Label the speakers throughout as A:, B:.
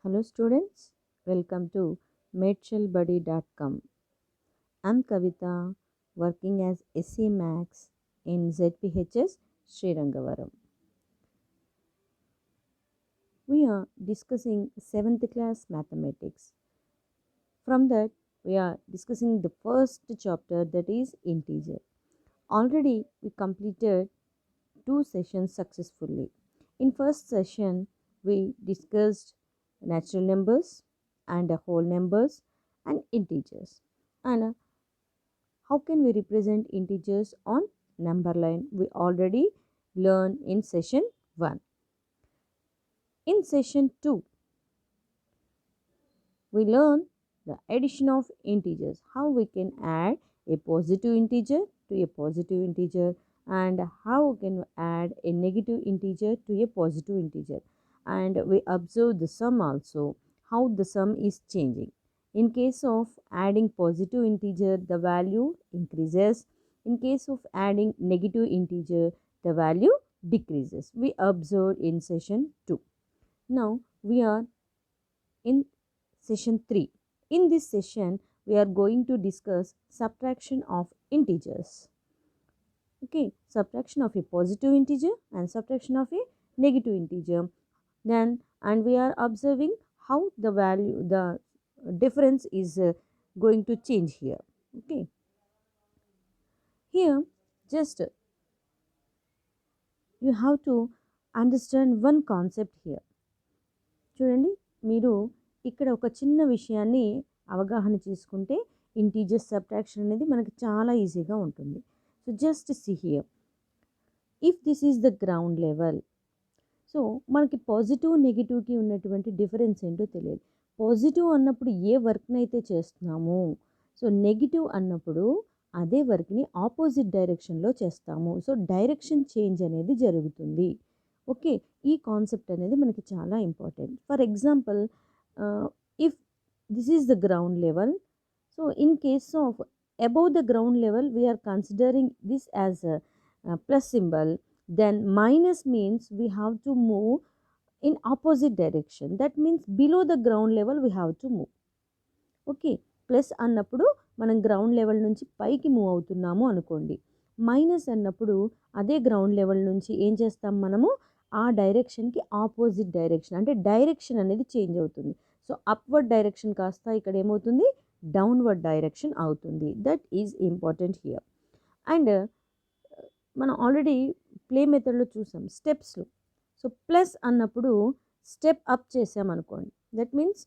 A: Hello students, welcome to medshellbuddy.com. I'm Kavita, working as SC Max in ZPHS Srirangavaram. We are discussing 7th class mathematics. From that, we are discussing the first chapter, that is integer. Already we completed 2 sessions successfully. In first session, we discussed natural numbers and whole numbers and integers. And how can we represent integers on number line? We already learned in session 1. In session 2, we learn the addition of integers, how we can add a positive integer to a positive integer, and how we can add a negative integer to a positive integer. And we observe the sum also, how the sum is changing. In case of adding positive integer, the value increases. In case of adding negative integer, the value decreases. We observed in session 2. Now we are in session 3. In this session, we are going to discuss subtraction of integers. Okay, subtraction of a positive integer and subtraction of a negative integer. Then, and we are observing how the difference is going to change here. Okay, here just you have to understand one concept here. చూడండి, మీరు ఇక్కడ ఒక చిన్న విషయాన్ని అవగాహన చేసుకుంటే integers subtraction అనేది మనకి చాలా ఈజీగా ఉంటుంది. So just see here, if this is the ground level, so మనకి పాజిటివ్ నెగిటివ్కి ఉన్నటువంటి డిఫరెన్స్ ఏంటో తెలియదు. పాజిటివ్ అన్నప్పుడు ఏ వర్క్ని అయితే చేస్తున్నామో, సో నెగిటివ్ అన్నప్పుడు అదే వర్క్ని ఆపోజిట్ డైరెక్షన్లో చేస్తాము. సో డైరెక్షన్ చేంజ్ అనేది జరుగుతుంది. ఓకే, ఈ కాన్సెప్ట్ అనేది మనకి చాలా important. For example, if this is the ground level, so in case of above the ground level we are considering this as plus symbol, then minus means we have to move in opposite direction. That means below the ground level we have to move. Okay, plus అన్నప్పుడు మనం ground level నుంచి పైకి move అవుతున్నాము అనుకోండి. Minus అన్నప్పుడు అదే ground level నుంచి ఏం చేస్తాం మనము, ఆ డైరెక్షన్కి ఆపోజిట్ డైరెక్షన్, అంటే డైరెక్షన్ అనేది చేంజ్ అవుతుంది. సో అప్వర్డ్ డైరెక్షన్ కాస్త ఇక్కడ ఏమవుతుంది, డౌన్వర్డ్ డైరెక్షన్ అవుతుంది. That is important here. And మనం ఆల్రెడీ ప్లే మెథడ్లో చూసాం స్టెప్స్లో. సో ప్లస్ అన్నప్పుడు స్టెప్ అప్ చేసామనుకోండి, దట్ మీన్స్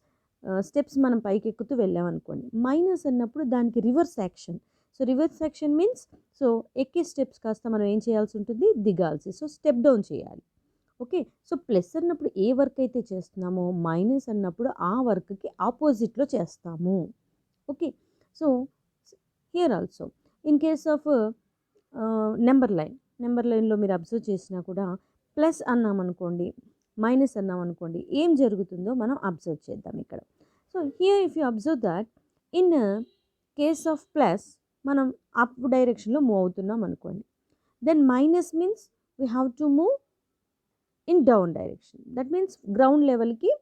A: స్టెప్స్ మనం పైకి ఎక్కుతూ వెళ్ళామనుకోండి. మైనస్ అన్నప్పుడు దానికి reverse action. So reverse action means, so ఎక్కే స్టెప్స్ కాస్త మనం ఏం చేయాల్సి ఉంటుంది, దిగాల్సి, సో స్టెప్ డౌన్ చేయాలి. ఓకే, సో ప్లస్ అన్నప్పుడు ఏ వర్క్ అయితే చేస్తున్నామో, మైనస్ అన్నప్పుడు ఆ వర్క్కి ఆపోజిట్లో చేస్తాము. Okay, so here also in case of number లైన్లో మీరు అబ్జర్వ్ చేసినా కూడా ప్లస్ అన్నామనుకోండి, మైనస్ అన్నామనుకోండి, ఏం జరుగుతుందో మనం అబ్జర్వ్ చేద్దాం ఇక్కడ. So here if you observe that in case of plus మనం అప్ డైరెక్షన్లో మూవ్ అవుతున్నాం అనుకోండి. Then minus means we have to move in down direction. That means ground లెవెల్కి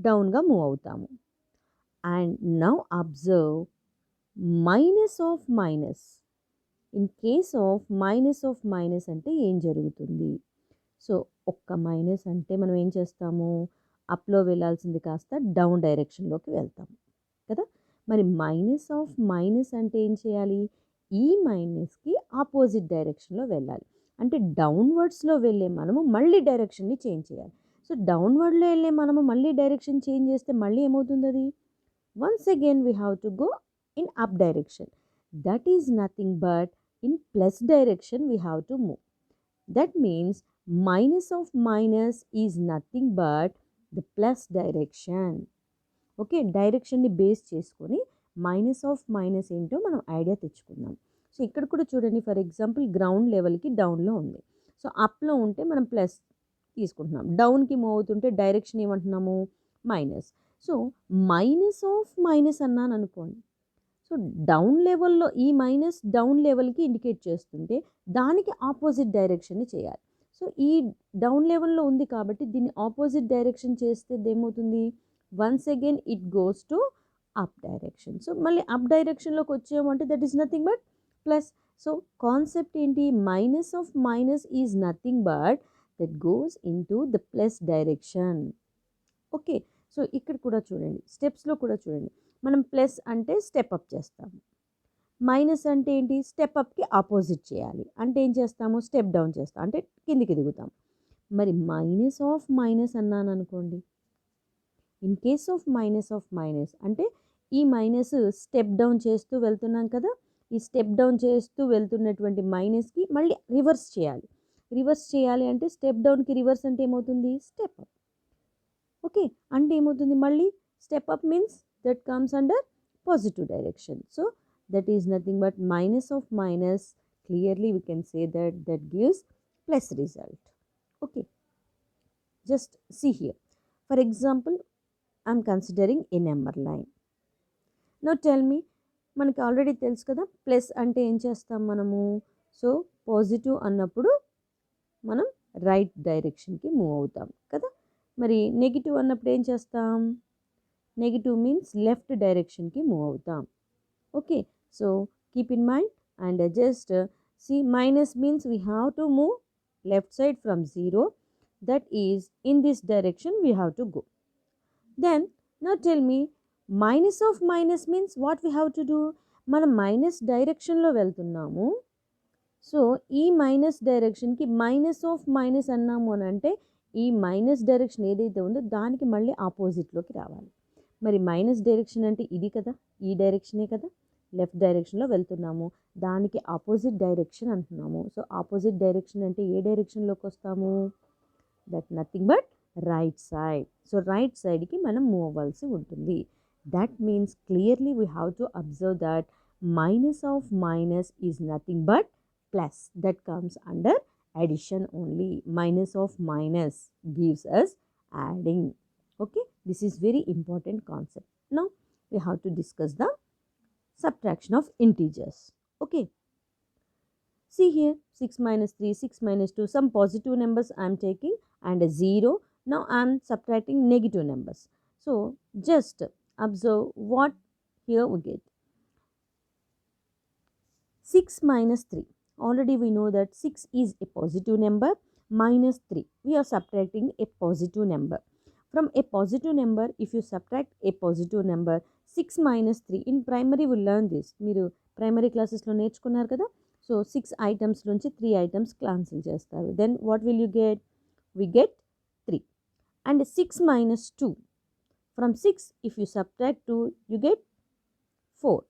A: డౌన్గా మూవ్ అవుతాము. And now observe minus of minus. In case of minus అంటే ఏం జరుగుతుంది? సో ఒక్క మైనస్ అంటే మనం ఏం చేస్తాము, అప్లో వెళ్ళాల్సింది కాస్త డౌన్ డైరెక్షన్లోకి వెళ్తాము కదా. మరి మైనస్ ఆఫ్ మైనస్ అంటే ఏం చేయాలి, ఈ మైనస్కి ఆపోజిట్ డైరెక్షన్లో వెళ్ళాలి. అంటే డౌన్వర్డ్స్లో వెళ్ళే మనము మళ్ళీ డైరెక్షన్ని చేంజ్ చేయాలి. సో డౌన్వర్డ్లో వెళ్ళే మనము మళ్ళీ డైరెక్షన్ చేంజ్ చేస్తే మళ్ళీ ఏమవుతుంది అది, once again we have to go in up direction. That is nothing but in plus direction we have to move. That means minus of minus is nothing but the plus direction. Okay, డైరెక్షన్ని base చేసుకొని minus of minus ఏంటో మనం idea తెచ్చుకుందాం. So ఇక్కడ కూడా చూడండి, for example ground లెవెల్కి డౌన్లో ఉంది. సో అప్లో ఉంటే మనం ప్లస్ తీసుకుంటున్నాం, డౌన్కి మూవ్ అవుతుంటే డైరెక్షన్ ఏమంటున్నాము, minus. So minus of minus అన్నాను అనుకోండి, సో డౌన్ లెవెల్లో ఈ మైనస్ డౌన్ లెవెల్కి ఇండికేట్ చేస్తుంటే దానికి ఆపోజిట్ డైరెక్షన్ని చేయాలి. సో ఈ డౌన్ లెవెల్లో ఉంది కాబట్టి దీన్ని ఆపోజిట్ డైరెక్షన్ చేస్తే ఏమవుతుంది, once again it goes to up direction. So మళ్ళీ అప్ డైరెక్షన్లోకి వచ్చామంటే that is nothing but plus. So concept ఏంటి, minus of minus is nothing but that goes in to the plus direction. Okay, so ఇక్కడ కూడా చూడండి, స్టెప్స్లో కూడా చూడండి, మనం ప్లస్ అంటే స్టెప్ అప్ చేస్తాము, మైనస్ అంటే ఏంటి, స్టెప్ అప్కి ఆపోజిట్ చేయాలి, అంటే ఏం చేస్తాము, స్టెప్ డౌన్ చేస్తాం, అంటే కిందికి దిగుతాం. మరి మైనస్ ఆఫ్ మైనస్ అన్నాను అనుకోండి, ఇన్ కేస్ ఆఫ్ మైనస్ అంటే ఈ మైనస్ స్టెప్ డౌన్ చేస్తూ వెళ్తున్నాం కదా, ఈ స్టెప్ డౌన్ చేస్తూ వెళ్తున్నటువంటి మైనస్కి మళ్ళీ రివర్స్ చేయాలి. రివర్స్ చేయాలి అంటే స్టెప్ డౌన్కి రివర్స్ అంటే ఏమవుతుంది, స్టెప్ అప్. ఓకే, అంటే ఏమవుతుంది, మళ్ళీ step up means that comes under positive direction. So that is nothing but minus of minus, clearly we can say that that gives plus result. Okay, just see here, for example I am considering a number line. Now tell me, మనకి already తెలుసు కదా plus అంటే ఏం చేస్తాం మనము, so positive అన్నప్పుడు మనం right డైరెక్షన్కి move అవుతాం కదా, మరి నెగిటివ్ అన్నప్పుడు ఏం చేస్తాం, నెగిటివ్ మీన్స్ లెఫ్ట్ డైరెక్షన్కి మూవ్ అవుతాం. Okay, so keep in mind and just see, minus means we have to move left side from 0, that is in this direction we have to go. Then now tell me, minus of minus means what we have to do, మనం minus డైరెక్షన్లో వెళ్తున్నాము, so ఈ minus డైరెక్షన్కి minus of minus అన్నాము అని అంటే ఈ minus direction ఏదైతే ఉందో దానికి మళ్ళీ ఆపోజిట్లోకి రావాలి. మరి మైనస్ డైరెక్షన్ అంటే ఇది కదా, ఈ డైరెక్షనే కదా, లెఫ్ట్ డైరెక్షన్లో వెళ్తున్నాము, దానికి ఆపోజిట్ డైరెక్షన్ అంటున్నాము. సో ఆపోజిట్ డైరెక్షన్ అంటే ఏ డైరెక్షన్లోకి వస్తాము, that nothing but right side. So right సైడ్కి మనం మూవ్ అవ్వాల్సి ఉంటుంది. That means clearly we have to observe that minus of minus is nothing but plus, that comes under addition only. Minus of minus gives us adding. Okay, this is very important concept. Now we have to discuss the subtraction of integers. Okay, see here, 6 minus 3, 6 minus 2, some positive numbers I am taking and a 0. Now I am subtracting negative numbers. So just observe what here we get. 6 minus 3, already we know that 6 is a positive number, minus 3 we are subtracting a positive number. From a positive number if you subtract a positive number, 6 minus 3, in primary we learn this, మీరు primary క్లాసెస్లో నేర్చుకున్నారు కదా. So 6 items నుంచి 3 items cancel చేస్తారు, then what will you get, we get 3. And 6 minus 2, from 6 if you subtract 2 you get 4.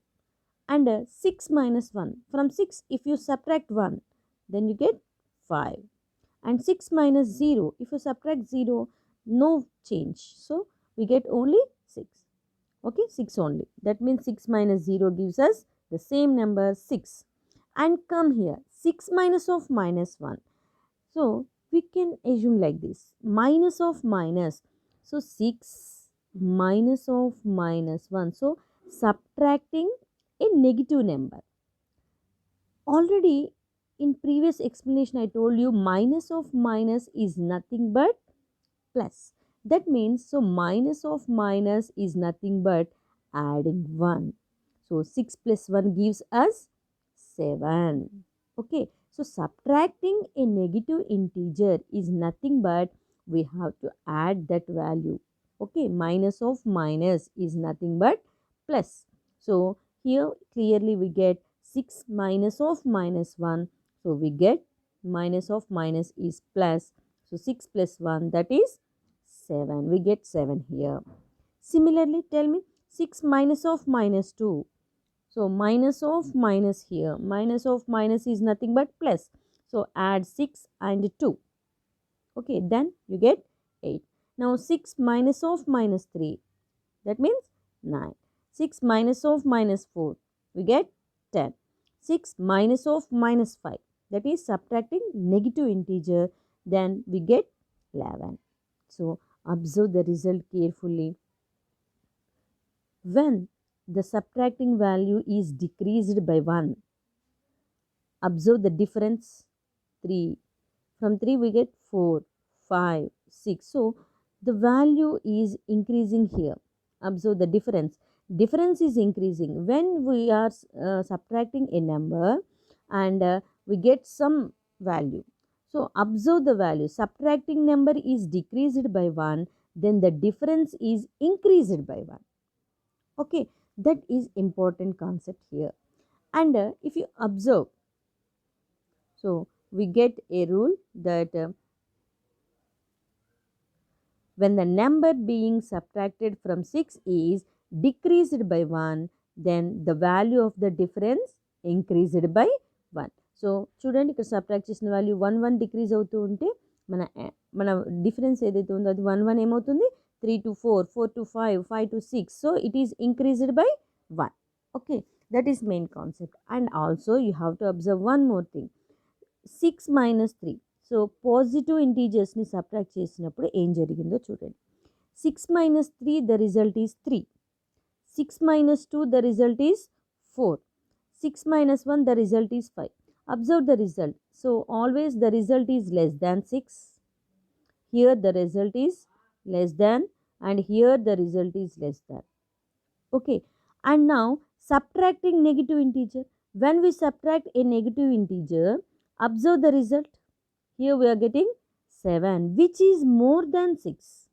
A: And 6 minus 1, from 6 if you subtract 1 then you get 5. And 6 minus 0, if you subtract 0 no change, so we get only 6. Okay, 6 only, that means 6 minus 0 gives us the same number 6. And come here, 6 minus of minus 1, so we can assume like this, minus of minus, so 6 minus of minus 1, so subtracting a negative number. Already in previous explanation I told you minus of minus is nothing but plus, that means so minus of minus is nothing but adding 1, so 6 plus 1 gives us 7. Okay, so subtracting a negative integer is nothing but we have to add that value. Okay, minus of minus is nothing but plus, so here clearly we get 6 minus of minus 1, so we get minus of minus is plus, so 6 plus 1 that is 7, we get 7 here. Similarly tell me 6 minus of minus 2, so minus of minus here, minus of minus is nothing but plus, so add 6 and 2. Okay, then you get 8. Now 6 minus of minus 3, that means 9. 6 minus of minus 4, we get 10. 6 minus of minus 5, that is subtracting negative integer, then we get 11. So observe the result carefully. When the subtracting value is decreased by 1, observe the difference, 3. From 3 we get 4, 5, 6. So the value is increasing here. Observe the difference. Difference is increasing when we are subtracting a number and we get some value. So observe the value. Subtracting number is decreased by 1, then the difference is increased by 1. Okay, that is important concept here. And if you observe, so we get a rule that when the number being subtracted from 6 is decreased by 1, then the value of the difference increased by 1. So చూడండి ఇక్కడ subtract చేసిన value 1 1 decrease అవుతూ ఉంటే మన difference ఏదైతే ఉందో అది 1 1 ఏమవుతుంది 3 to 4 4 to 5 5 to 6. So it is increased by 1. Okay, that is main concept. And also you have to observe one more thing. 6 minus 3. So positive ఇంటీజర్స్ని సబ్ట్రాక్ట్ చేసినప్పుడు ఏం జరిగిందో చూడండి. 6 minus 3 the result is 3. 6 minus 2 the result is 4. 6 minus 1 the result is 5. Observe the result. So always the result is less than 6. Here the result is less than, and here the result is less than. Okay, and now subtracting negative integer. When we subtract a negative integer, observe the result. Here we are getting 7, which is more than 6.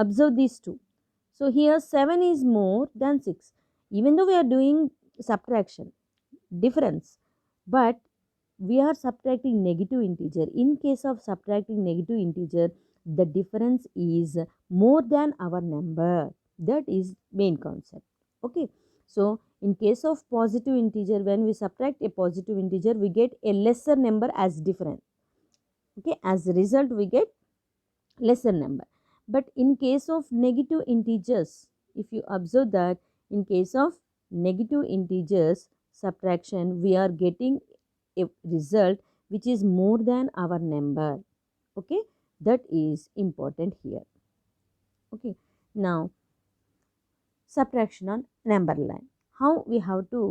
A: Observe these two. So here 7 is more than 6. Even though we are doing subtraction, difference, but we are subtracting negative integer. In case of subtracting negative integer, the difference is more than our number. That is main concept. Okay, so in case of positive integer, when we subtract a positive integer, we get a lesser number as difference. Okay, as a result we get lesser number. But in case of negative integers, if you observe that in case of negative integers subtraction, we are getting a result which is more than our number. Okay, that is important here. Okay, now subtraction on number line. How we have to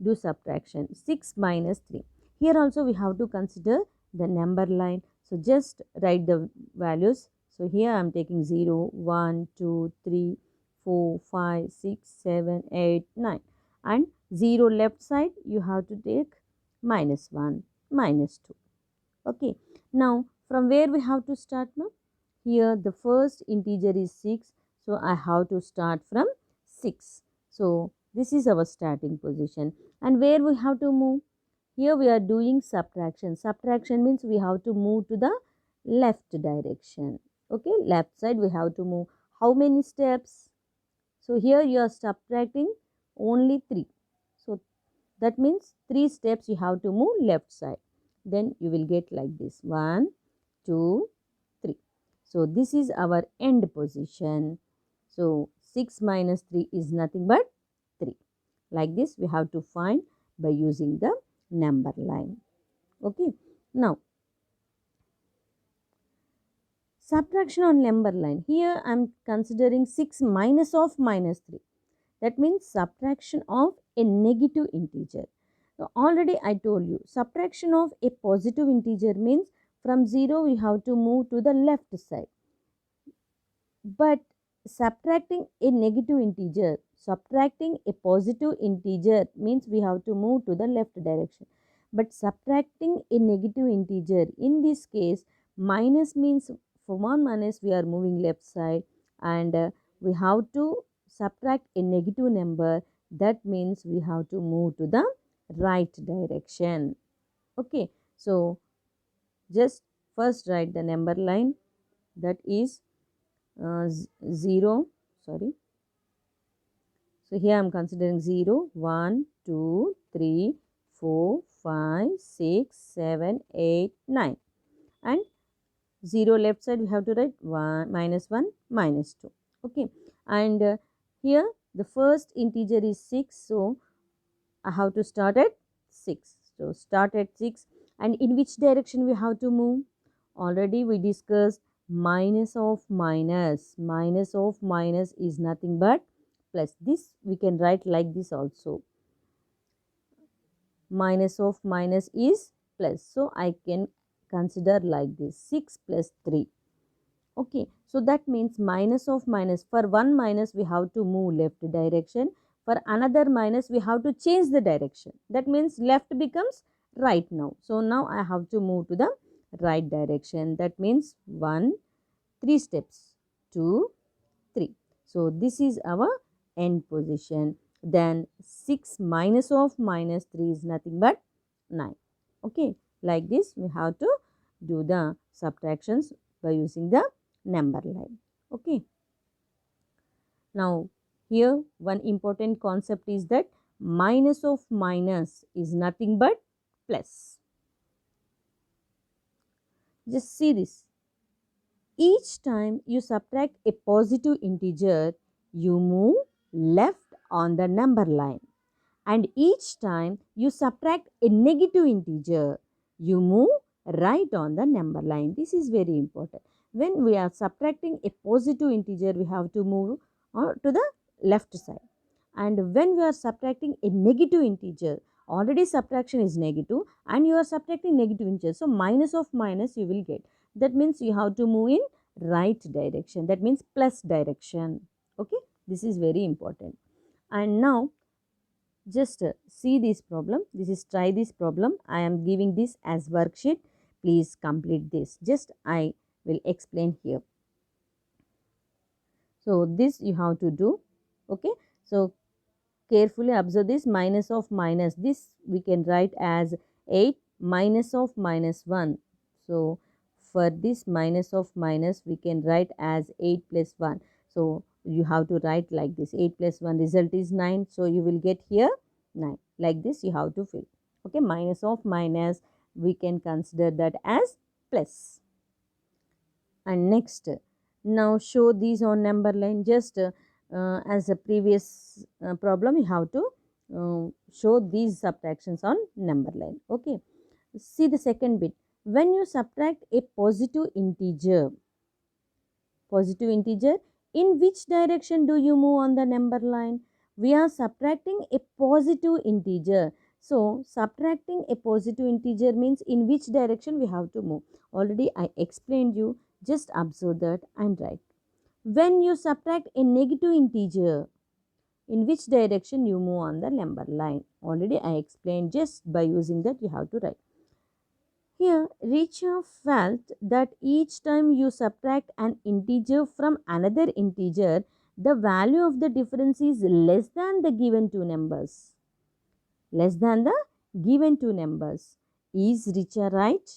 A: do subtraction? 6 minus 3. Here also we have to consider the number line. So just write the values. So here I am taking 0 1 2 3 4 5 6 7 8 9, and 0 left side you have to take minus 1 minus 2. Okay, now from where we have to start now? Here the first integer is 6, so I have to start from 6. So this is our starting position. And where we have to move? Here we are doing subtraction. Subtraction means we have to move to the left direction. Okay, left side we have to move. How many steps? So here you are subtracting only 3. So that means 3 steps you have to move left side. Then you will get like this 1 2 3. So this is our end position. So 6 minus 3 is nothing but 3. Like this we have to find by using the number line. Okay, now subtraction on number line. Here I am considering 6 minus of minus 3. That means subtraction of a negative integer. So already I told you subtraction of a positive integer means from 0 we have to move to the left side. But subtracting a negative integer, subtracting a positive integer means we have to move to the left direction. But subtracting a negative integer, in this case minus means for 1 minus we are moving left side, and we have to subtract a negative number. That means we have to move to the right direction. Okay, so just first write the number line. That is 0, sorry. So here I am considering 0 1 2 3 4 5 6 7 8 9, and 0 left side we have to write 1 minus 1 minus 2. Okay, and here the first integer is 6, so I have to start at 6. So start at 6, and in which direction we have to move? Already we discussed minus of minus. Minus of minus is nothing but plus. This we can write like this also. Minus of minus is plus, so I can consider like this 6 plus 3. Okay, so that means minus of minus. For one minus, we have to move left direction. For another minus, we have to change the direction. That means left becomes right now. So now I have to move to the right direction. That means 1, 3 steps, 2, 3. So this is our end position. Then 6 minus of minus 3 is nothing but 9. Okay, like this we have to do the subtractions by using the number line. Okay, now here one important concept is that minus of minus is nothing but plus. Just see this. Each time you subtract a positive integer, you move left on the number line. And each time you subtract a negative integer, you move right on the number line. This is very important. When we are subtracting a positive integer, we have to move to the left side. And when we are subtracting a negative integer, already subtraction is negative and you are subtracting negative integer. So minus of minus you will get. That means you have to move in right direction. That means plus direction. Okay, this is very important. And now just see this problem. This is try this problem. I am giving this as worksheet. Please complete this. Just I will explain here. So this you have to do. Okay, so carefully observe this. Minus of minus, this we can write as 8 minus of minus 1. So for this minus of minus we can write as 8 plus 1. So you have to write like this. 8 plus 1 result is 9. So you will get here 9. Like this you have to fill. Okay, minus of minus we can consider that as plus. And next, now show these on number line. Just as a previous problem, you have to show these subtractions on number line. Okay, see the second bit. When you subtract a positive integer, in which direction do you move on the number line? We are subtracting a positive integer. So subtracting a positive integer means in which direction we have to move. Already I explained you. Just observe that and write. When you subtract a negative integer, in which direction you move on the number line. Already I explained. Just by using that you have to write. Here, Richa felt that each time you subtract an integer from another integer, the value of the difference is less than the given two numbers. Less than the given two numbers. Is Richa right?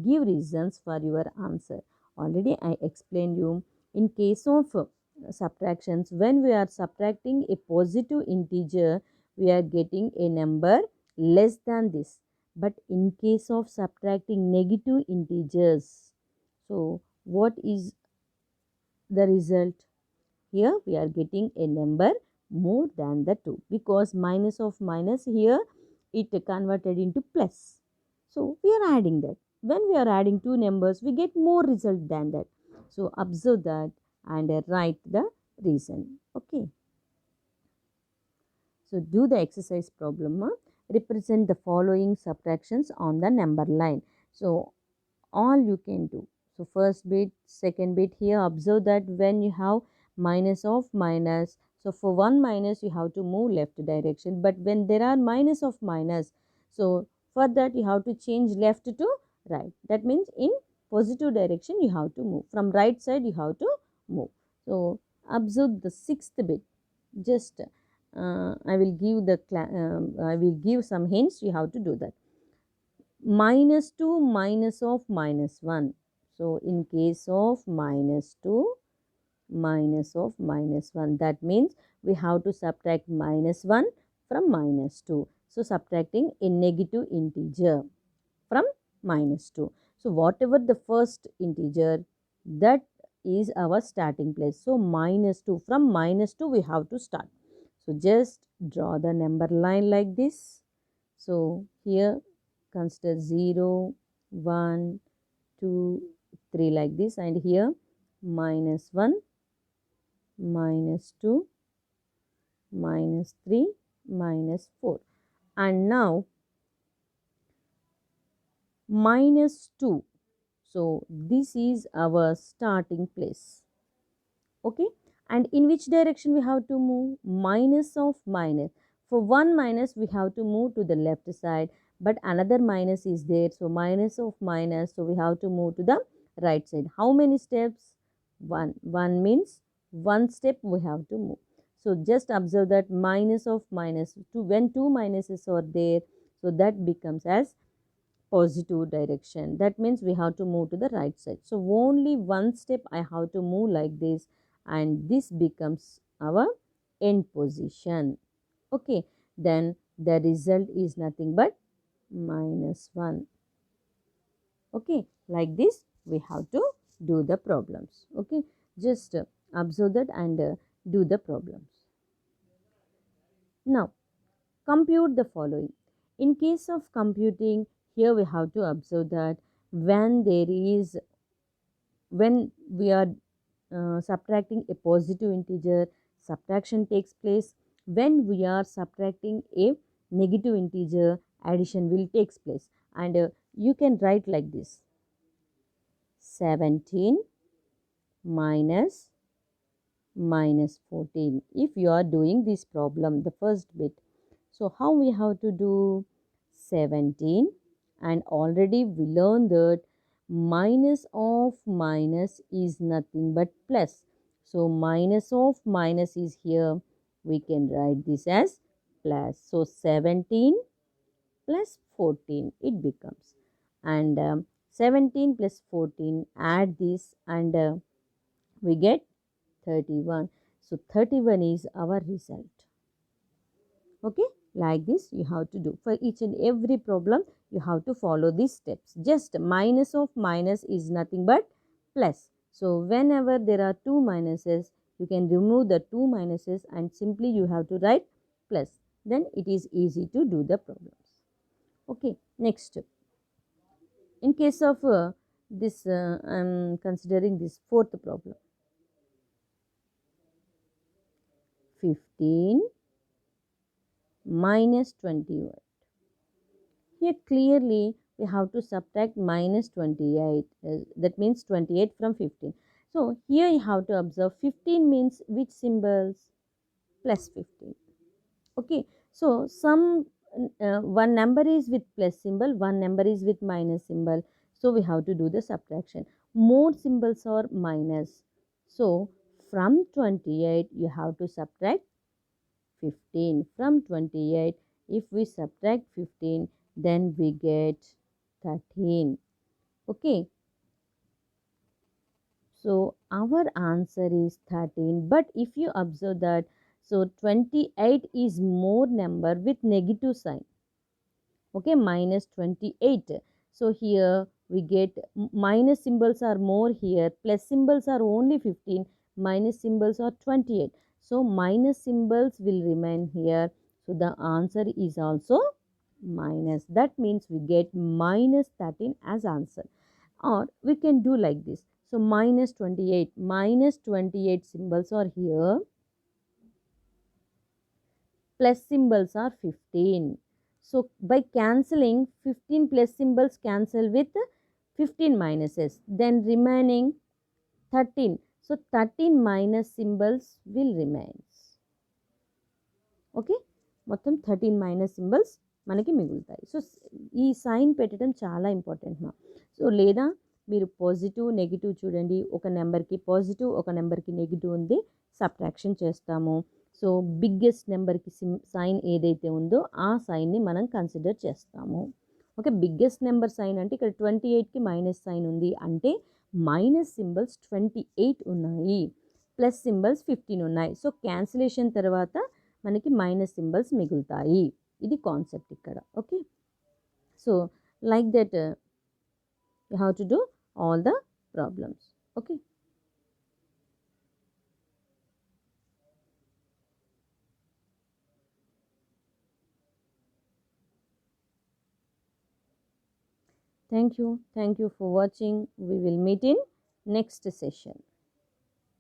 A: Give reasons for your answer. Already I explained you. In case of subtractions, when we are subtracting a positive integer, we are getting a number less than this. But in case of subtracting negative integers, so what is the result? Here we are getting a number more than the 2 because minus of minus here it converted into plus. So we are adding that. When we are adding two numbers, we get more result than that. So observe that and write the reason. Okay. So do the exercise problem. Represent the following subtractions on the number line. So all you can do. So first bit, second bit, here observe that when you have minus of minus, so for one minus you have to move left direction, but when there are minus of minus, so for that you have to change left to right. That means in positive direction you have to move. From right side you have to move. So observe the sixth bit. Just I will give some hints. You have to do that. Minus 2 minus of minus 1. So in case of minus 2 minus of minus 1, that means we have to subtract minus 1 from minus 2. So subtracting a negative integer from minus 2. So whatever the first integer, that is our starting place. So minus 2, from minus 2 we have to start. So just draw the number line like this. So here consider 0, 1, 2, 3 like this, and here minus 1, minus 2, minus 3, minus 4. And now minus 2. So this is our starting place. Okay, and in which direction we have to move? Minus of minus. For one minus we have to move to the left side, but another minus is there, so minus of minus, so we have to move to the right side. How many steps? One means one step we have to move. So just observe that minus of minus, when two minuses are there, so that becomes as positive direction. That means we have to move to the right side. So only one step I have to move like this, and this becomes our end position. Okay, then the result is nothing but -1. Okay, like this we have to do the problems. Okay, just observe that and do the problems. Now compute the following. In case of computing, here we have to observe that when there is, when we are subtracting a positive integer, subtraction takes place. When we are subtracting a negative integer, addition will takes place. And you can write like this: 17 minus minus 14. If you are doing this problem, the first bit, so how we have to do? 17, and already we learned that minus of minus is nothing but plus. So minus of minus is here, we can write this as plus. So 17 plus 14 it becomes, and 17 plus 14, add this, and we get 31. So 31 is our result. Okay, like this you have to do for each and every problem. You have to follow these steps. Just minus of minus is nothing but plus. So whenever there are two minuses, you can remove the two minuses and simply you have to write plus. Then it is easy to do the problems. Okay, next, in case of this I'm considering this fourth problem. 15 minus 21. Here clearly we have to subtract minus 28. That means 28 from 15. So here you have to observe 15 means which symbols? Plus 15. Okay. So some one number is with plus symbol, one number is with minus symbol. So we have to do the subtraction. More symbols are minus. So from 28 you have to subtract 15. From 28, if we subtract 15, then we get 13. Okay, so our answer is 13. But if you observe that, so 28 is more number with negative sign. Okay, minus 28. So here we get minus symbols are more here, plus symbols are only 15, minus symbols are 28. So minus symbols will remain here. So the answer is also minus. That means we get minus 13 as answer. Or we can do like this. So minus 28 symbols are here, plus symbols are 15. So by cancelling, 15 plus symbols cancel with 15 minuses, then remaining 13. So 13 minus symbols will remain. Okay, మొత్తం 13 minus symbols మనకి మిగులుతాయి. So ఈ sign పెట్టడం చాలా important మా. So లేదా మీరు positive negative చూడండి, ఒక నెంబర్కి పాజిటివ్ ఒక నెంబర్కి నెగిటివ్ ఉంది, సబ్ట్రాక్షన్ చేస్తాము. సో బిగ్గెస్ట్ నెంబర్కి సైన్ ఏదైతే ఉందో ఆ సైన్ని మనం కన్సిడర్ చేస్తాము. ఓకే, బిగ్గెస్ట్ నెంబర్ సైన్ అంటే ఇక్కడ 28కి మైనస్ సైన్ ఉంది అంటే మైనస్ సింబల్స్ 28 ఉన్నాయి, ప్లస్ సింబల్స్ 15 ఉన్నాయి. సో క్యాన్సిలేషన్ తర్వాత మనకి మైనస్ సింబల్స్ మిగులుతాయి. ఇది కాన్సెప్ట్ ఇక్కడ. Okay, so like that you have to do all the problems. Okay, thank you for watching. We will meet in next session.